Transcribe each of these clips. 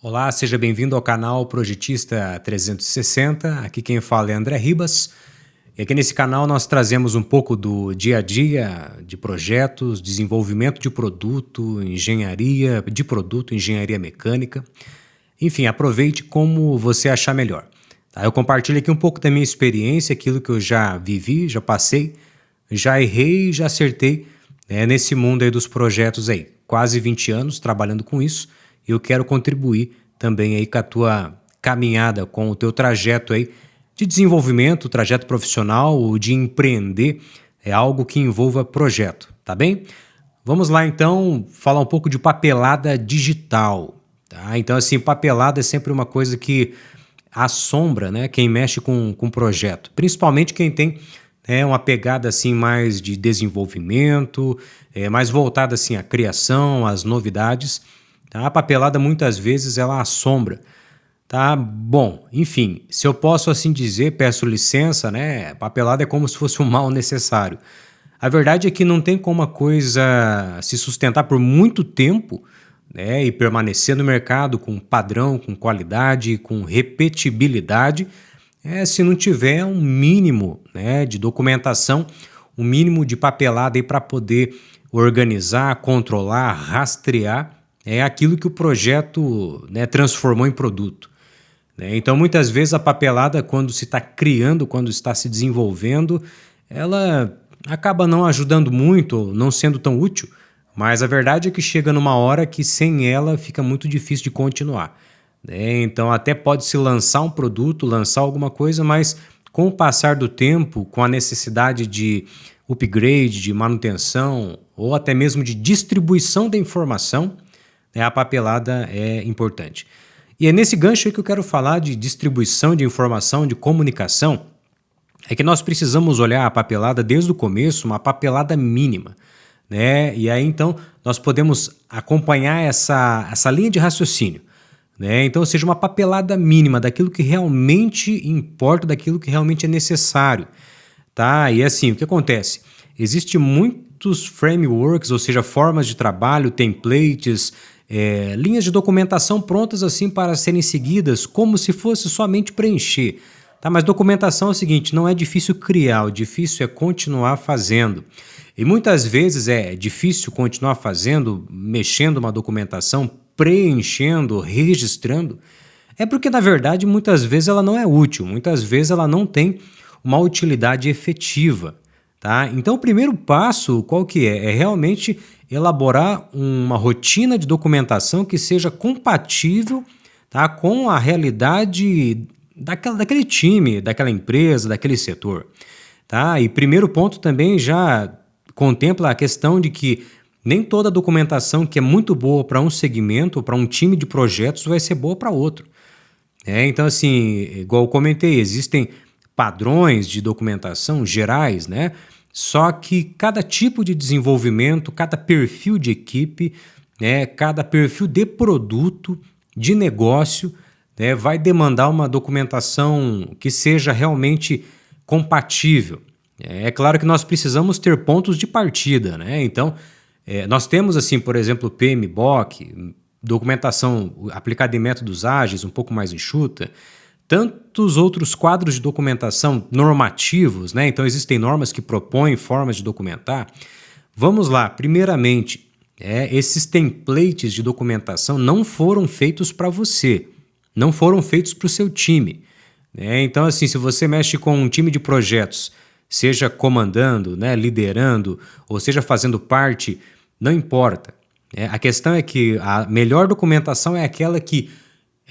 Olá, seja bem-vindo ao canal Projetista 360. Aqui quem fala é André Ribas. E aqui nesse canal nós trazemos um pouco do dia a dia de projetos, desenvolvimento de produto, engenharia de produto, engenharia mecânica. Enfim, aproveite como você achar melhor. Tá? Eu compartilho aqui um pouco da minha experiência, aquilo que eu já vivi, já passei, já errei, já acertei nesse mundo aí dos projetos aí. Quase 20 anos trabalhando com isso. Eu quero contribuir também aí com a tua caminhada, com o teu trajeto aí de desenvolvimento, trajeto profissional ou de empreender, é algo que envolva projeto, tá bem? Vamos lá então falar um pouco de papelada digital, tá? Então assim, papelada é sempre uma coisa que assombra, né, quem mexe com projeto, principalmente quem tem uma pegada assim mais de desenvolvimento, mais voltada assim à criação, às novidades. Tá? A papelada muitas vezes ela assombra, tá? Bom, enfim, se eu posso assim dizer, peço licença, né? Papelada é como se fosse um mal necessário. A verdade é que não tem como a coisa se sustentar por muito tempo, né? E permanecer no mercado com padrão, com qualidade, com repetibilidade, se não tiver um mínimo, né, de documentação, um mínimo de papelada aí para poder organizar, controlar, rastrear aquilo que o projeto, né, transformou em produto. Né? Então, muitas vezes a papelada, quando se está criando, quando está se desenvolvendo, ela acaba não ajudando muito, não sendo tão útil, mas a verdade é que chega numa hora que sem ela fica muito difícil de continuar. Né? Então, até pode-se lançar um produto, lançar alguma coisa, mas com o passar do tempo, com a necessidade de upgrade, de manutenção ou até mesmo de distribuição da informação, a papelada é importante. E é nesse gancho aí que eu quero falar de distribuição de informação, de comunicação, é que nós precisamos olhar a papelada desde o começo, uma papelada mínima. Né? E aí então nós podemos acompanhar essa linha de raciocínio. Né? Então, seja uma papelada mínima daquilo que realmente importa, daquilo que realmente é necessário. Tá? E assim, o que acontece? Existem muitos frameworks, ou seja, formas de trabalho, templates, linhas de documentação prontas assim para serem seguidas como se fosse somente preencher. Tá? Mas documentação é o seguinte, não é difícil criar, o difícil é continuar fazendo. E muitas vezes é difícil continuar fazendo, mexendo uma documentação, preenchendo, registrando, porque na verdade muitas vezes ela não é útil, muitas vezes ela não tem uma utilidade efetiva. Tá? Então o primeiro passo, qual que é? É realmente elaborar uma rotina de documentação que seja compatível, tá, com a realidade daquele time, daquela empresa, daquele setor. Tá? E primeiro ponto também já contempla a questão de que nem toda documentação que é muito boa para um segmento, para um time de projetos, vai ser boa para outro. Então, assim, igual eu comentei, existem padrões de documentação gerais, né? Só que cada tipo de desenvolvimento, cada perfil de equipe, né, cada perfil de produto, de negócio, né, vai demandar uma documentação que seja realmente compatível. É claro que nós precisamos ter pontos de partida, né? Então, nós temos, assim, por exemplo, o PMBOK, documentação aplicada em métodos ágeis, um pouco mais enxuta, tantos outros quadros de documentação normativos, né? Então existem normas que propõem formas de documentar. Vamos lá, primeiramente, esses templates de documentação não foram feitos para você, não foram feitos para o seu time. Então assim, se você mexe com um time de projetos, seja comandando, né, liderando, ou seja fazendo parte, não importa. A questão é que a melhor documentação é aquela que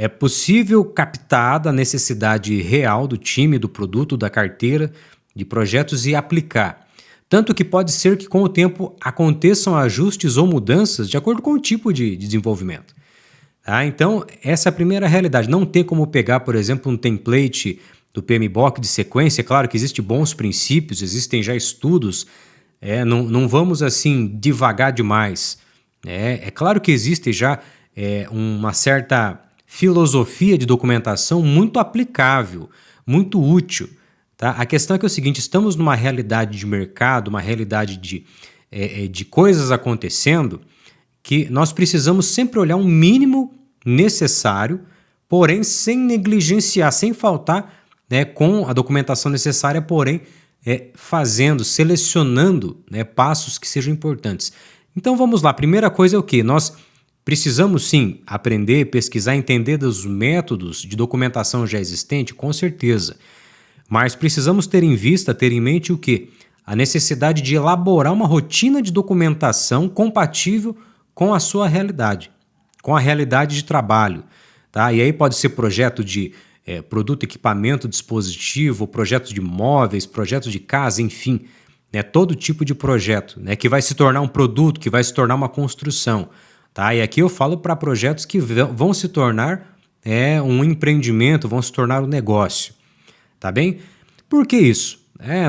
é possível captar a necessidade real do time, do produto, da carteira de projetos e aplicar. Tanto que pode ser que com o tempo aconteçam ajustes ou mudanças de acordo com o tipo de desenvolvimento. Tá? Então, essa é a primeira realidade. Não tem como pegar, por exemplo, um template do PMBOK de sequência. Claro que existem bons princípios, existem já estudos. Não vamos assim divagar demais. É claro que existe já uma certa filosofia de documentação muito aplicável, muito útil. Tá? A questão é que é o seguinte, estamos numa realidade de mercado, uma realidade de coisas acontecendo, que nós precisamos sempre olhar um mínimo necessário, porém sem negligenciar, sem faltar, né, com a documentação necessária, porém selecionando, né, passos que sejam importantes. Então vamos lá, primeira coisa é o quê? Nós precisamos sim aprender, pesquisar, entender dos métodos de documentação já existente, com certeza. Mas precisamos ter em vista, ter em mente o quê? A necessidade de elaborar uma rotina de documentação compatível com a sua realidade, com a realidade de trabalho. Tá? E aí pode ser projeto de produto, equipamento, dispositivo, projeto de móveis, projeto de casa, enfim, né? Todo tipo de projeto, né? Que vai se tornar um produto, que vai se tornar uma construção. Tá? E aqui eu falo para projetos que vão se tornar um empreendimento, vão se tornar um negócio. Tá bem? Por que isso?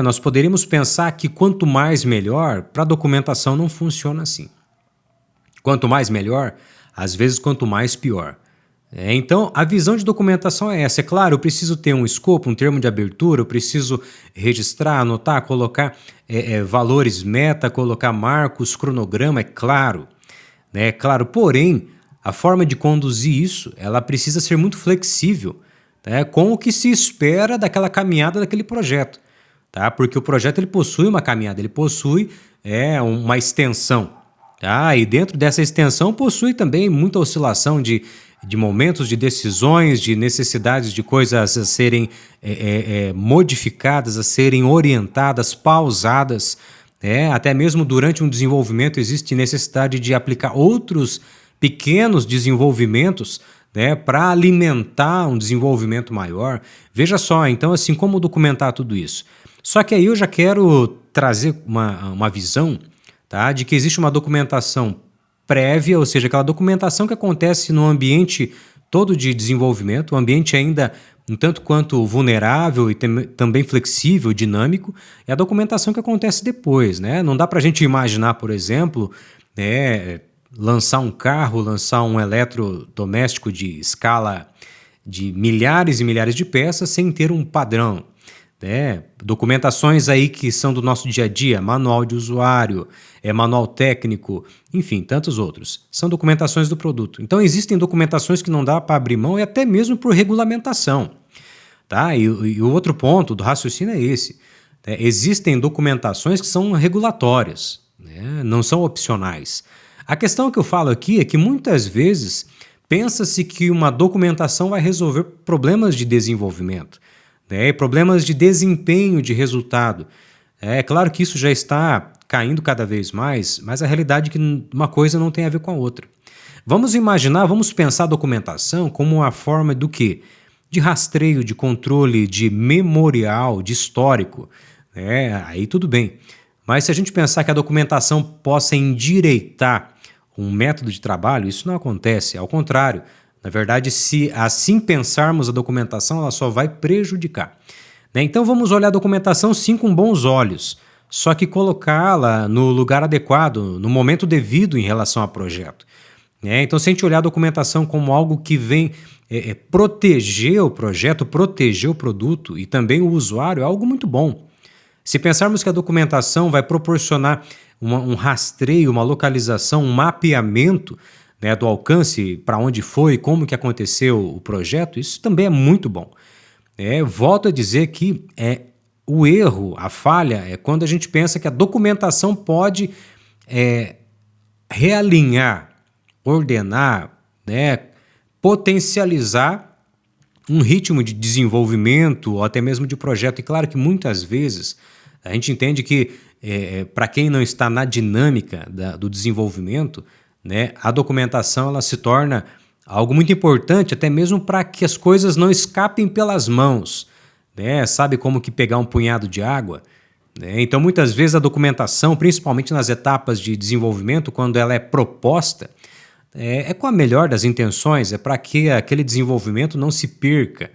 Nós poderíamos pensar que quanto mais melhor, para a documentação não funciona assim. Quanto mais melhor, às vezes quanto mais pior. Então, a visão de documentação é essa. É claro, eu preciso ter um escopo, um termo de abertura, eu preciso registrar, anotar, colocar valores meta, colocar marcos, cronograma, é claro. É claro, porém, a forma de conduzir isso, ela precisa ser muito flexível, né, com o que se espera daquela caminhada daquele projeto. Tá? Porque o projeto ele possui uma caminhada, ele possui uma extensão. Tá? E dentro dessa extensão possui também muita oscilação de momentos, de decisões, de necessidades de coisas a serem modificadas, a serem orientadas, pausadas. Até mesmo durante um desenvolvimento existe necessidade de aplicar outros pequenos desenvolvimentos, né, para alimentar um desenvolvimento maior. Veja só, então, assim, como documentar tudo isso? Só que aí eu já quero trazer uma visão, tá, de que existe uma documentação prévia, ou seja, aquela documentação que acontece no ambiente todo de desenvolvimento, um ambiente ainda um tanto quanto vulnerável e também flexível, dinâmico, é a documentação que acontece depois, né? Não dá para a gente imaginar, por exemplo, lançar um carro, lançar um eletrodoméstico de escala de milhares e milhares de peças sem ter um padrão. Documentações aí que são do nosso dia a dia, manual de usuário, manual técnico, enfim, tantos outros. São documentações do produto. Então existem documentações que não dá para abrir mão e até mesmo por regulamentação. Tá? E o outro ponto do raciocínio é esse. Existem documentações que são regulatórias, né? Não são opcionais. A questão que eu falo aqui é que muitas vezes pensa-se que uma documentação vai resolver problemas de desenvolvimento, né? Problemas de desempenho de resultado. É claro que isso já está caindo cada vez mais, mas a realidade é que uma coisa não tem a ver com a outra. Vamos pensar a documentação como uma forma do quê? De rastreio, de controle, de memorial, de histórico. Aí tudo bem. Mas se a gente pensar que a documentação possa endireitar um método de trabalho, isso não acontece. Ao contrário, na verdade, se assim pensarmos a documentação, ela só vai prejudicar. Então vamos olhar a documentação sim com bons olhos, só que colocá-la no lugar adequado, no momento devido em relação ao projeto. Então se a gente olhar a documentação como algo que vem proteger o projeto, proteger o produto e também o usuário, é algo muito bom. Se pensarmos que a documentação vai proporcionar um rastreio, uma localização, um mapeamento, né, do alcance, para onde foi, como que aconteceu o projeto, isso também é muito bom. Volto a dizer que o erro, a falha, é quando a gente pensa que a documentação pode realinhar, ordenar, né, potencializar um ritmo de desenvolvimento ou até mesmo de projeto. E claro que muitas vezes a gente entende que para quem não está na dinâmica do desenvolvimento, né, a documentação ela se torna algo muito importante, até mesmo para que as coisas não escapem pelas mãos. Sabe como que pegar um punhado de água? Então, muitas vezes a documentação, principalmente nas etapas de desenvolvimento, quando ela é proposta, é com a melhor das intenções, é para que aquele desenvolvimento não se perca,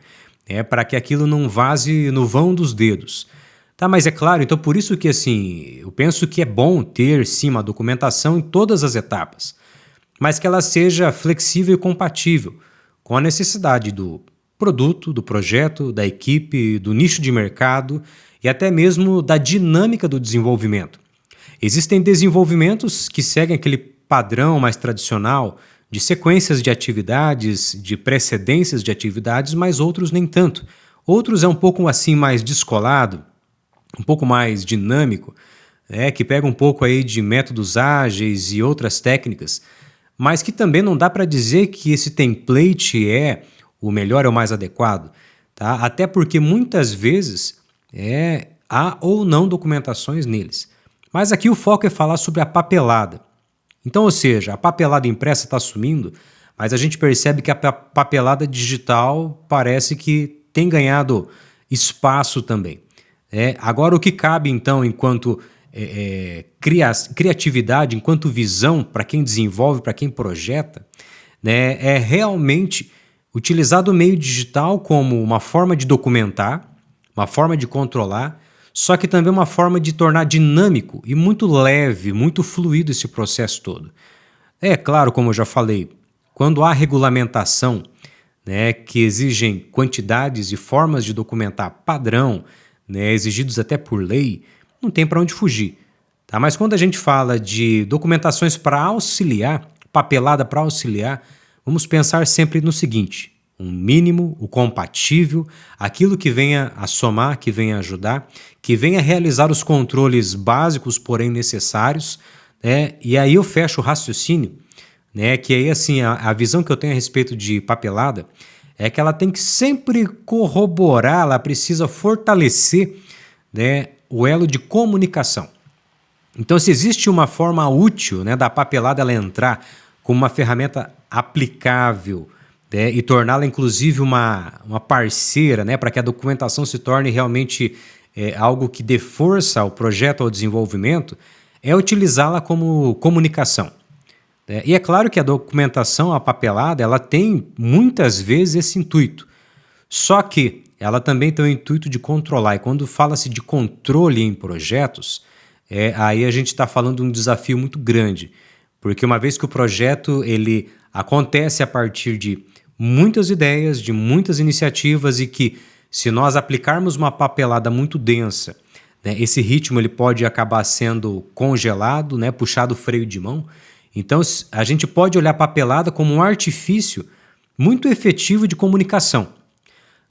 para que aquilo não vaze no vão dos dedos. Tá, mas é claro, então por isso que assim, eu penso que é bom ter sim uma documentação em todas as etapas, mas que ela seja flexível e compatível com a necessidade do produto, do projeto, da equipe, do nicho de mercado e até mesmo da dinâmica do desenvolvimento. Existem desenvolvimentos que seguem aquele padrão mais tradicional de sequências de atividades, de precedências de atividades, mas outros nem tanto. Outros é um pouco assim mais descolado, um pouco mais dinâmico, que pega um pouco aí de métodos ágeis e outras técnicas, mas que também não dá para dizer que esse template é o melhor ou mais adequado, tá? Até porque muitas vezes há ou não documentações neles. Mas aqui o foco é falar sobre a papelada. Então, ou seja, a papelada impressa está sumindo, mas a gente percebe que a papelada digital parece que tem ganhado espaço também. Agora, o que cabe, então, enquanto criatividade, enquanto visão para quem desenvolve, para quem projeta, né, é realmente utilizar o meio digital como uma forma de documentar, uma forma de controlar, só que também uma forma de tornar dinâmico e muito leve, muito fluido esse processo todo. É claro, como eu já falei, quando há regulamentação, né, que exigem quantidades e formas de documentar padrão, né, exigidos até por lei, não tem para onde fugir. Tá? Mas quando a gente fala de documentações para auxiliar, papelada para auxiliar, vamos pensar sempre no seguinte: um mínimo, o compatível, aquilo que venha a somar, que venha a ajudar, que venha a realizar os controles básicos, porém necessários, né? E aí eu fecho o raciocínio, né? Que aí assim, a visão que eu tenho a respeito de papelada é que ela tem que sempre corroborar, ela precisa fortalecer, né, o elo de comunicação. Então, se existe uma forma útil, né, da papelada ela entrar como uma ferramenta aplicável, né, e torná-la inclusive uma parceira, né, para que a documentação se torne realmente algo que dê força ao projeto, ao desenvolvimento, é utilizá-la como comunicação. E é claro que a documentação, a papelada, ela tem muitas vezes esse intuito. Só que ela também tem o intuito de controlar. E quando fala-se de controle em projetos, aí a gente está falando de um desafio muito grande. Porque uma vez que o projeto ele acontece a partir de muitas ideias, de muitas iniciativas e que se nós aplicarmos uma papelada muito densa, né, esse ritmo ele pode acabar sendo congelado, né, puxado o freio de mão. Então a gente pode olhar a papelada como um artifício muito efetivo de comunicação.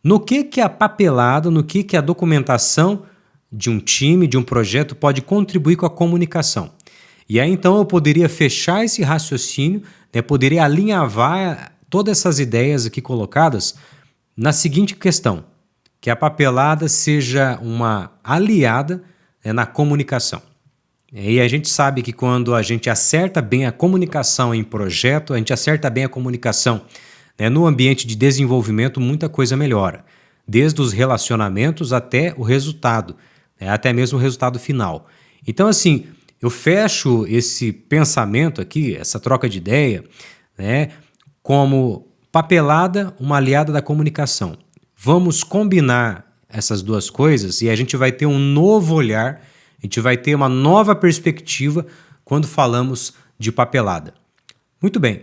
No que a papelada, no que a documentação de um time, de um projeto pode contribuir com a comunicação? E aí então eu poderia fechar esse raciocínio, né, poderia alinhavar todas essas ideias aqui colocadas na seguinte questão: que a papelada seja uma aliada, né, na comunicação. E a gente sabe que quando a gente acerta bem a comunicação em projeto, a gente acerta bem a comunicação, né, no ambiente de desenvolvimento, muita coisa melhora. Desde os relacionamentos até o resultado, né, até mesmo o resultado final. Então, assim, eu fecho esse pensamento aqui, essa troca de ideia, né, como papelada, uma aliada da comunicação. Vamos combinar essas duas coisas e a gente vai ter um novo olhar, a gente vai ter uma nova perspectiva quando falamos de papelada. Muito bem,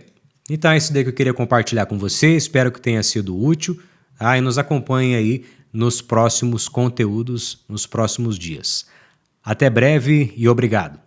então é isso daí que eu queria compartilhar com você, espero que tenha sido útil, e nos acompanhe aí nos próximos conteúdos, nos próximos dias. Até breve e obrigado.